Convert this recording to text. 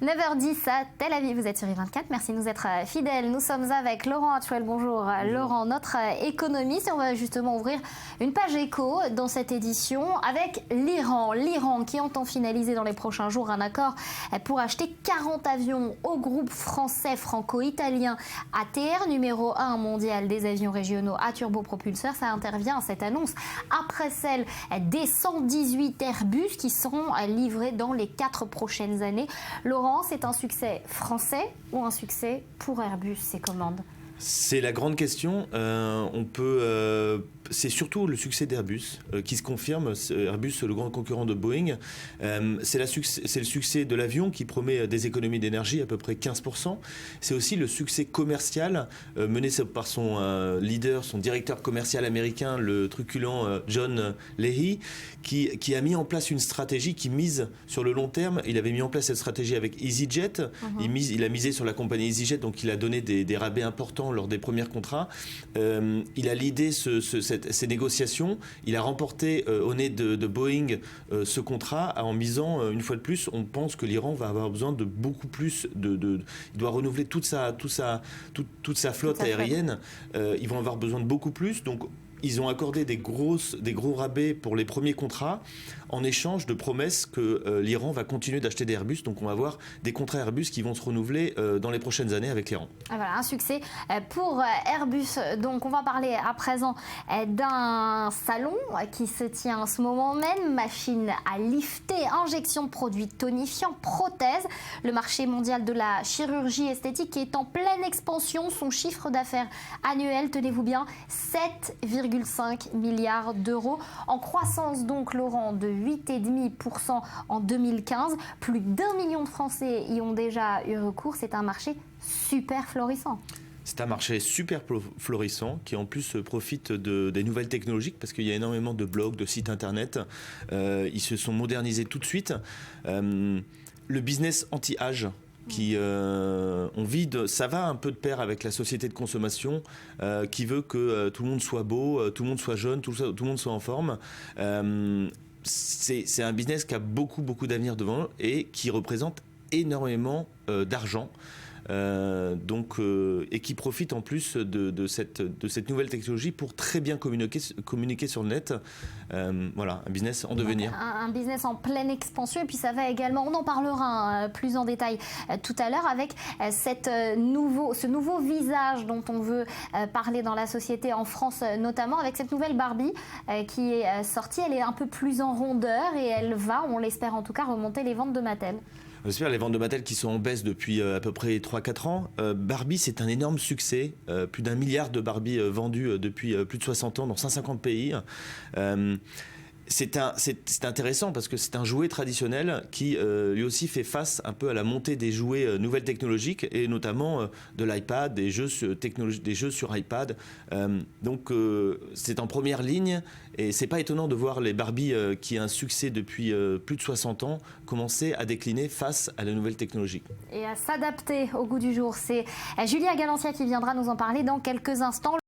9h10 à Tel Aviv, vous êtes sur I24, merci de nous être fidèles. Nous sommes avec Laurent Hatchouel, bonjour. Laurent, notre économiste, et on va justement ouvrir une page éco dans cette édition avec l'Iran. L'Iran qui entend finaliser dans les prochains jours un accord pour acheter 40 avions au groupe français franco-italien ATR, numéro 1 mondial des avions régionaux à turbopropulseur. Ça intervient, cette annonce, après celle des 118 Airbus qui seront livrés dans les 4 prochaines années. Laurent, c'est un succès français ou un succès pour Airbus, ces commandes? C'est la grande question. C'est surtout le succès d'Airbus qui se confirme. Airbus, le grand concurrent de Boeing. C'est le succès de l'avion qui promet des économies d'énergie à peu près 15%. C'est aussi le succès commercial mené par son leader, son directeur commercial américain, le truculent John Leahy, qui a mis en place une stratégie qui mise sur le long terme. Il avait mis en place cette stratégie avec EasyJet. Il a misé sur la compagnie EasyJet, donc il a donné des rabais importants lors des premiers contrats. Il a leadé ces négociations. Il a remporté au nez de Boeing ce contrat en misant, une fois de plus, on pense que l'Iran va avoir besoin de beaucoup plus il doit renouveler toute sa flotte aérienne. Ils vont avoir besoin de beaucoup plus. Donc, ils ont accordé des gros rabais pour les premiers contrats en échange de promesses que l'Iran va continuer d'acheter des Airbus. Donc on va avoir des contrats Airbus qui vont se renouveler dans les prochaines années avec l'Iran. Voilà, un succès pour Airbus. Donc on va parler à présent d'un salon qui se tient en ce moment même. Machine à lifter, injection de produits tonifiants, prothèses. Le marché mondial de la chirurgie esthétique est en pleine expansion. Son chiffre d'affaires annuel, tenez-vous bien, 7,5 milliards d'euros. En croissance donc, Laurent, de 8,5% en 2015. Plus d'1 million de Français y ont déjà eu recours. C'est un marché super florissant. C'est un marché super florissant qui en plus profite des nouvelles technologies parce qu'il y a énormément de blogs, de sites internet. Ils se sont modernisés tout de suite. Le business anti-âge, ça va un peu de pair avec la société de consommation qui veut que tout le monde soit beau, tout le monde soit jeune, tout le monde soit en forme. C'est un business qui a beaucoup d'avenir devant et qui représente énormément d'argent. Et qui profite en plus de cette nouvelle technologie pour très bien communiquer sur le net. Voilà, un business en devenir. Un business en pleine expansion, et puis ça va également, on en parlera plus en détail tout à l'heure, avec ce nouveau visage dont on veut parler dans la société en France notamment, avec cette nouvelle Barbie qui est sortie. Elle est un peu plus en rondeur et elle va, on l'espère en tout cas, remonter les ventes de Mattel. On espère les ventes de Mattel qui sont en baisse depuis à peu près 3-4 ans. Barbie, c'est un énorme succès. Plus d'1 milliard de Barbie vendus depuis plus de 60 ans dans 150 pays. C'est intéressant parce que c'est un jouet traditionnel qui lui aussi fait face un peu à la montée des jouets nouvelles technologiques et notamment de l'iPad, des jeux sur iPad. C'est en première ligne et c'est pas étonnant de voir les Barbie qui a un succès depuis plus de 60 ans commencer à décliner face à la nouvelle technologie. Et à s'adapter au goût du jour. C'est Julia Galancia qui viendra nous en parler dans quelques instants.